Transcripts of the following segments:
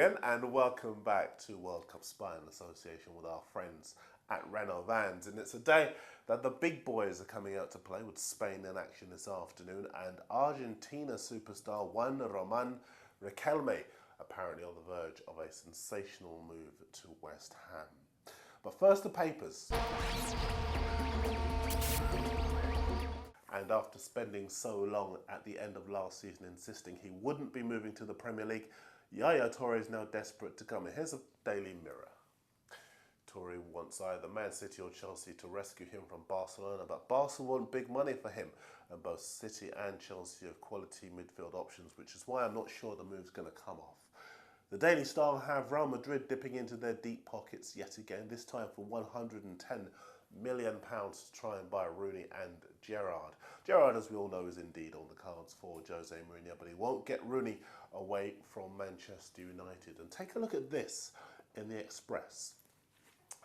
again, and welcome back to World Cup Spy in association with our friends at Renault Vans. And it's a day that the big boys are coming out to play, with Spain in action this afternoon and Argentina superstar Juan Riquelme apparently on the verge of a sensational move to West Ham. But first, the papers. And after spending so long at the end of last season insisting he wouldn't be moving to the Premier League, Yaya Toure is now desperate to come. Here's a Daily Mirror. Toure wants either Man City or Chelsea to rescue him from Barcelona, but Barca want big money for him, and both City and Chelsea have quality midfield options, which is why I'm not sure the move's going to come off. The Daily Star have Real Madrid dipping into their deep pockets yet again, this time for £110 million to try and buy Rooney and Gerrard. Gerrard, as we all know, is indeed on the cards for Jose Mourinho, but he won't get Rooney away from Manchester United. And take a look at this in the Express.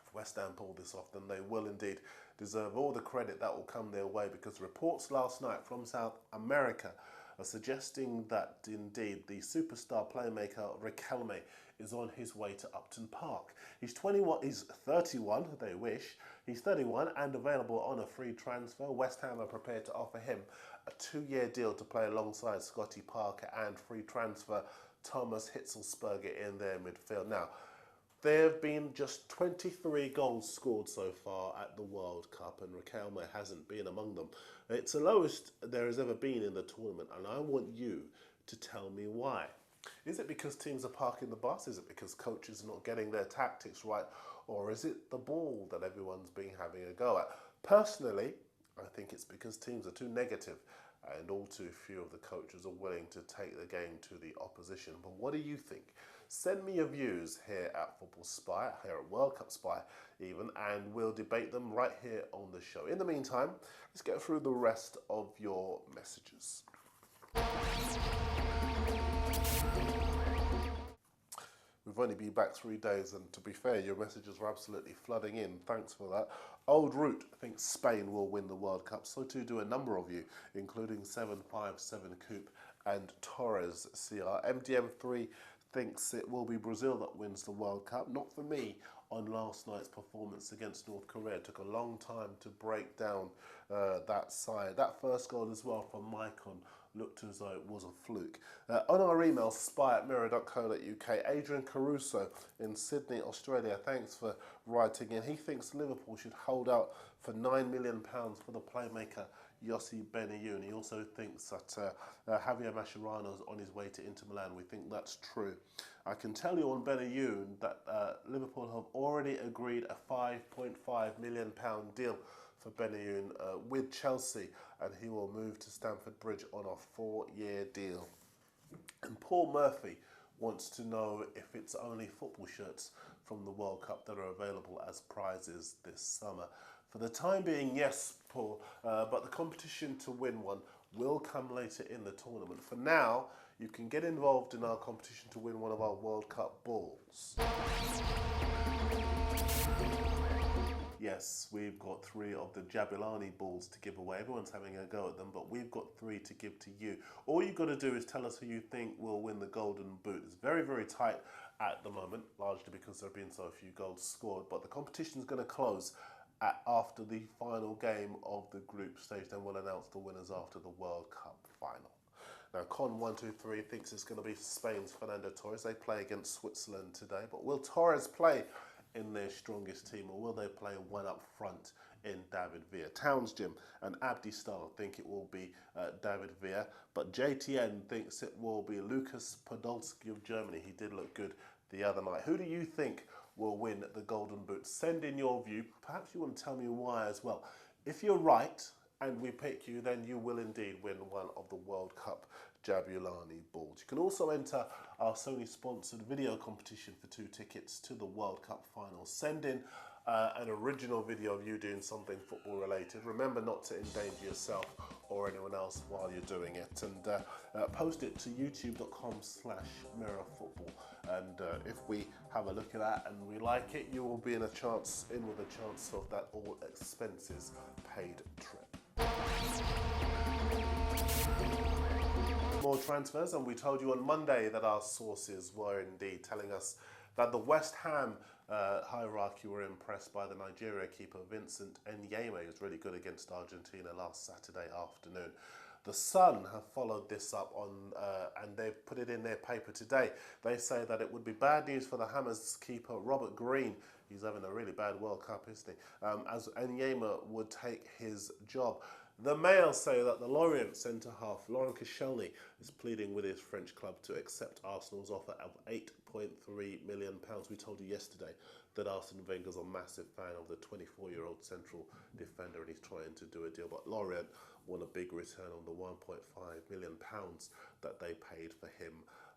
If West Ham pull this off, then they will indeed deserve all the credit that will come their way, because reports last night from South America are suggesting that indeed the superstar playmaker Riquelme is on his way to Upton Park. He's 31, they wish. He's 31 and available on a free transfer. West Ham are prepared to offer him a 2-year deal to play alongside Scotty Parker and free transfer Thomas Hitzlsperger in their midfield. Now, there have been just 23 goals scored so far at the World Cup, and Riquelme hasn't been among them. It's the lowest there has ever been in the tournament, and I want you to tell me why. Is it because teams are parking the bus? Is it because coaches are not getting their tactics right? Or is it the ball that everyone's been having a go at? Personally, I think it's because teams are too negative and all too few of the coaches are willing to take the game to the opposition. But what do you think? Send me your views here at Football Spy, here at World Cup Spy even, and we'll debate them right here on the show. In the meantime, let's get through the rest of your messages. We've only been back 3 days, and to be fair, your messages are absolutely flooding in. Thanks for that. Old Root thinks Spain will win the World Cup. So too do a number of you, including 757 Coop and Torres CR. MDM3 thinks it will be Brazil that wins the World Cup. Not for me on last night's performance against North Korea. It took a long time to break down that side. That first goal as well from Maicon looked as though it was a fluke. On our email, spy@mirror.co.uk, Adrian Caruso in Sydney, Australia, thanks for writing in. He thinks Liverpool should hold out for £9 million for the playmaker Yossi Benayoun. He also thinks that Javier Mascherano is on his way to Inter Milan. We think that's true. I can tell you on Benayoun that Liverpool have already agreed a £5.5 million deal for Benayoun with Chelsea, and he will move to Stamford Bridge on a 4-year deal. And Paul Murphy wants to know if it's only football shirts from the World Cup that are available as prizes this summer. For the time being, yes, Paul, but the competition to win one will come later in the tournament. For now, you can get involved in our competition to win one of our World Cup balls. Yes, we've got 3 of the Jabulani balls to give away. Everyone's having a go at them, but we've got 3 to give to you. All you've got to do is tell us who you think will win the Golden Boot. It's very, very tight at the moment, largely because there have been so few goals scored, but the competition is going to close after the final game of the group stage. Then we'll announce the winners after the World Cup final. Now, Con123 thinks it's going to be Spain's Fernando Torres. They play against Switzerland today, but will Torres play in their strongest team, or will they play one up front in David Villa? Towns Jim and Abdi Star think it will be David Villa, but JTN thinks it will be Lukas Podolski of Germany. He did look good the other night. Who do you think will win the Golden Boot? Send in your view. Perhaps you want to tell me why as well. If you're right and we pick you, then you will indeed win one of the World Cup Jabulani balls. You can also enter our Sony sponsored video competition for 2 tickets to the World Cup final. Send in an original video of you doing something football related. Remember not to endanger yourself or anyone else while you're doing it, and post it to youtube.com/mirrorfootball. And if we have a look at that and we like it, you will be in with a chance of that all expenses paid trip. More transfers, and we told you on Monday that our sources were indeed telling us that the West Ham hierarchy were impressed by the Nigeria keeper Vincent Enyema. He was really good against Argentina last Saturday afternoon. The Sun have followed this up on, and they've put it in their paper today. They say that it would be bad news for the Hammers keeper Robert Green. He's having a really bad World Cup, isn't he? As Enyema would take his job. The Mail say that the Lorient centre-half, Laurent Koscielny, is pleading with his French club to accept Arsenal's offer of £8.3 million. We told you yesterday that Arsene Wenger's a massive fan of the 24-year-old central defender and he's trying to do a deal. But Lorient want a big return on the £1.5 million that they paid for him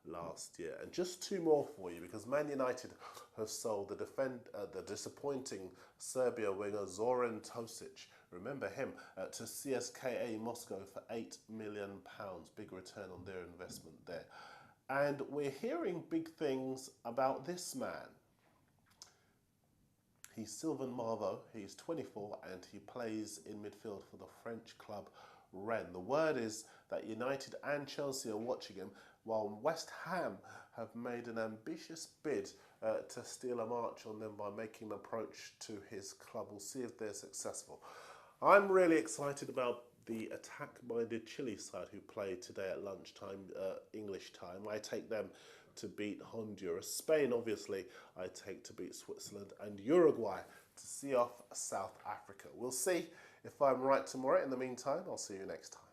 last year. And just two more for you, because Man United have sold the disappointing Serbia winger Zoran Tosic, remember him, to CSKA Moscow for £8 million. Big return on their investment there. And we're hearing big things about this man. He's Sylvain Marveau, he's 24 and he plays in midfield for the French club Rennes. The word is that United and Chelsea are watching him, while West Ham have made an ambitious bid to steal a march on them by making an approach to his club. We'll see if they're successful. I'm really excited about the attack-minded Chile side who play today at lunchtime, English time. I take them to beat Honduras. Spain, obviously, I take to beat Switzerland. And Uruguay to see off South Africa. We'll see if I'm right tomorrow. In the meantime, I'll see you next time.